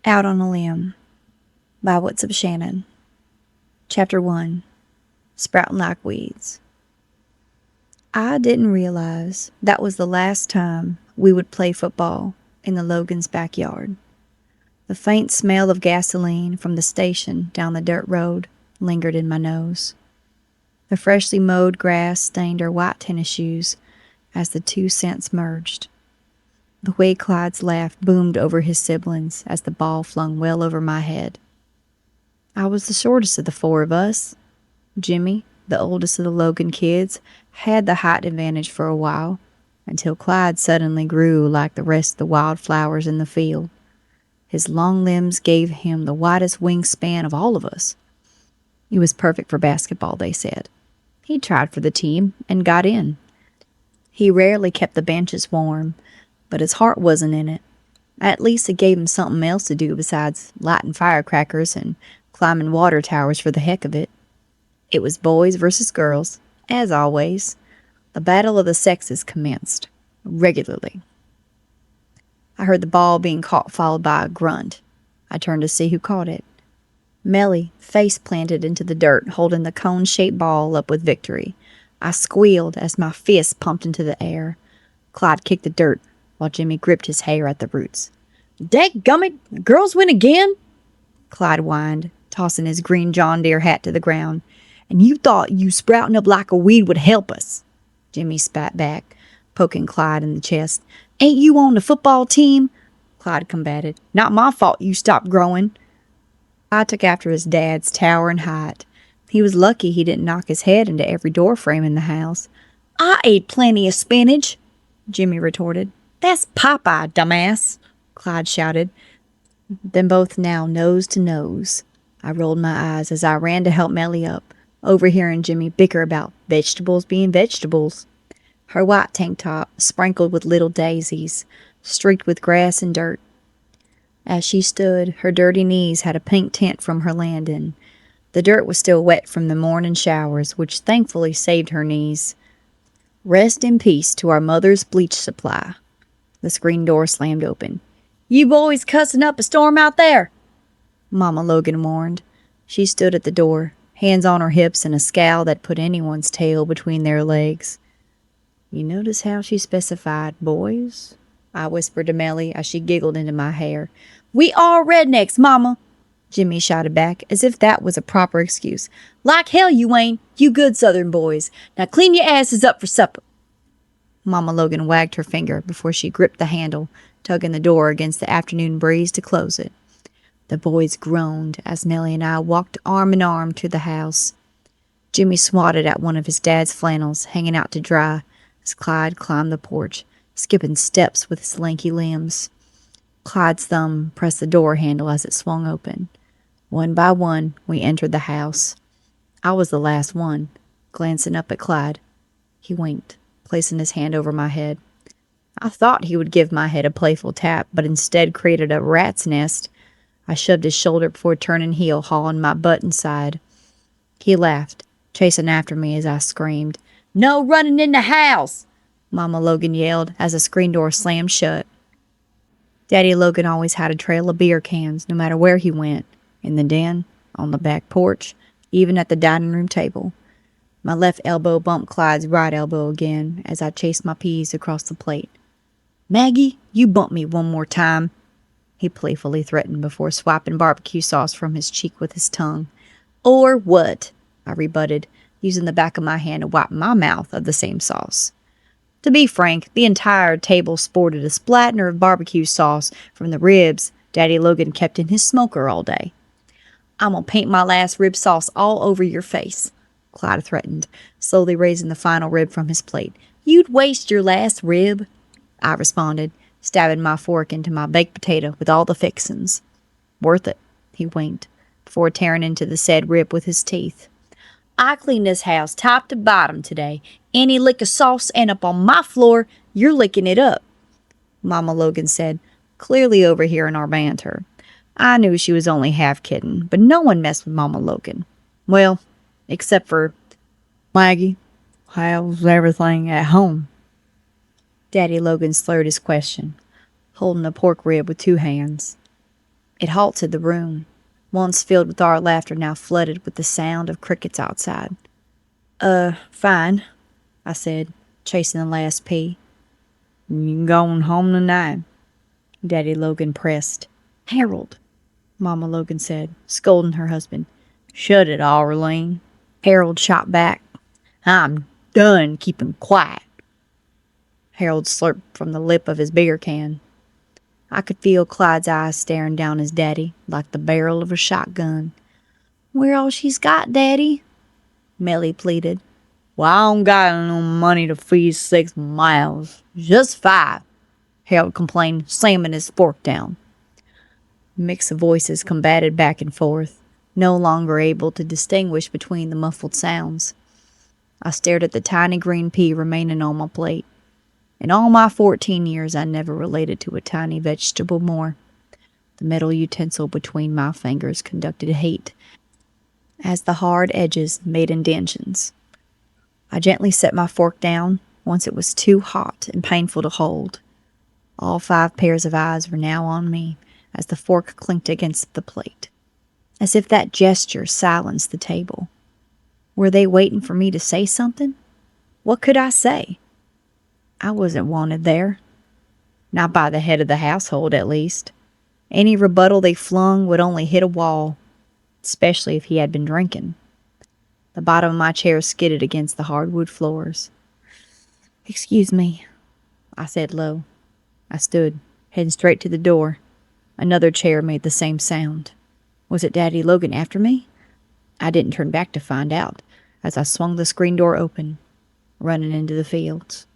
Out on a Limb by What's Up Shannon. Chapter 1. Sproutin' Like Weeds. I didn't realize that was the last time we would play football in the Logan's backyard. The faint smell of gasoline from the station down the dirt road lingered in my nose. The freshly mowed grass stained our white tennis shoes as the 2 cents merged. The way Clyde's laugh boomed over his siblings as the ball flung well over my head. I was the shortest of the 4 of us. Jimmy, the oldest of the Logan kids, had the height advantage for a while, until Clyde suddenly grew like the rest of the wildflowers in the field. His long limbs gave him the widest wingspan of all of us. He was perfect for basketball, they said. He tried for the team and got in. He rarely kept the benches warm, but his heart wasn't in it. At least it gave him something else to do besides lighting firecrackers and climbing water towers for the heck of it. It was boys versus girls, as always. The battle of the sexes commenced, regularly. I heard the ball being caught, followed by a grunt. I turned to see who caught it. Melly face planted into the dirt, holding the cone-shaped ball up with victory. I squealed as my fist pumped into the air. Clyde kicked the dirt, while Jimmy gripped his hair at the roots. "Dadgummit, the girls win again?" Clyde whined, tossing his green John Deere hat to the ground. "And you thought you sprouting up like a weed would help us," Jimmy spat back, poking Clyde in the chest. "Ain't you on the football team?" Clyde combated. "Not my fault you stopped growing." I took after his dad's towering height. He was lucky he didn't knock his head into every door frame in the house. "I ate plenty of spinach," Jimmy retorted. "That's Popeye, dumbass," Clyde shouted. Then both now nose to nose. I rolled my eyes as I ran to help Melly up, overhearing Jimmy bicker about vegetables being vegetables. Her white tank top, sprinkled with little daisies, streaked with grass and dirt. As she stood, her dirty knees had a pink tint from her landing. The dirt was still wet from the morning showers, which thankfully saved her knees. Rest in peace to our mother's bleach supply. The screen door slammed open. "You boys cussing up a storm out there?" Mama Logan warned. She stood at the door, hands on her hips and a scowl that put anyone's tail between their legs. "You notice how she specified boys?" I whispered to Melly as she giggled into my hair. "We are rednecks, Mama," Jimmy shouted back, as if that was a proper excuse. "Like hell you ain't, you good Southern boys. Now clean your asses up for supper." Mama Logan wagged her finger before she gripped the handle, tugging the door against the afternoon breeze to close it. The boys groaned as Melly and I walked arm in arm to the house. Jimmy swatted at one of his dad's flannels hanging out to dry as Clyde climbed the porch, skipping steps with his lanky limbs. Clyde's thumb pressed the door handle as it swung open. One by one, we entered the house. I was the last one, glancing up at Clyde. He winked, placing his hand over my head. I thought he would give my head a playful tap, but instead created a rat's nest. I shoved his shoulder before turning heel, hauling my butt inside. He laughed, chasing after me as I screamed. "No running in the house!" Mama Logan yelled as the screen door slammed shut. Daddy Logan always had a trail of beer cans, no matter where he went. In the den, on the back porch, even at the dining room table. My left elbow bumped Clyde's right elbow again as I chased my peas across the plate. "Maggie, you bump me one more time," he playfully threatened before swiping barbecue sauce from his cheek with his tongue. "Or what?" I rebutted, using the back of my hand to wipe my mouth of the same sauce. To be frank, the entire table sported a splatter of barbecue sauce from the ribs Daddy Logan kept in his smoker all day. "I'm gonna paint my last rib sauce all over your face," Clyde threatened, slowly raising the final rib from his plate. "You'd waste your last rib," I responded, stabbing my fork into my baked potato with all the fixins. "Worth it," he winked, before tearing into the said rib with his teeth. "I cleaned this house top to bottom today. Any lick of sauce end up on my floor, you're licking it up," Mama Logan said, clearly overhearing our banter. I knew she was only half kidding, but no one messed with Mama Logan. Well, except for Maggie. "How's everything at home?" Daddy Logan slurred his question, holding a pork rib with 2 hands. It halted the room, once filled with our laughter, now flooded with the sound of crickets outside. Fine, I said, chasing the last pea. You going home tonight? Daddy Logan pressed. Harold, Mama Logan said, scolding her husband. Shut it, Arlene. Harold shot back. I'm done keeping quiet. Harold slurped from the lip of his beer can. I could feel Clyde's eyes staring down his daddy like the barrel of a shotgun. Where all she's got, Daddy? Melly pleaded. Well, I don't got no money to feed 6 miles. Just 5, Harold complained, slamming his fork down. Mix of voices combated back and forth, no longer able to distinguish between the muffled sounds. I stared at the tiny green pea remaining on my plate. In all my 14 years, I never related to a tiny vegetable more. The metal utensil between my fingers conducted hate as the hard edges made indentions. I gently set my fork down once it was too hot and painful to hold. All 5 pairs of eyes were now on me as the fork clinked against the plate, as if that gesture silenced the table. Were they waiting for me to say something? What could I say? I wasn't wanted there. Not by the head of the household, at least. Any rebuttal they flung would only hit a wall, especially if he had been drinking. The bottom of my chair skidded against the hardwood floors. Excuse me, I said low. I stood, heading straight to the door. Another chair made the same sound. Was it Daddy Logan after me? I didn't turn back to find out as I swung the screen door open, running into the fields.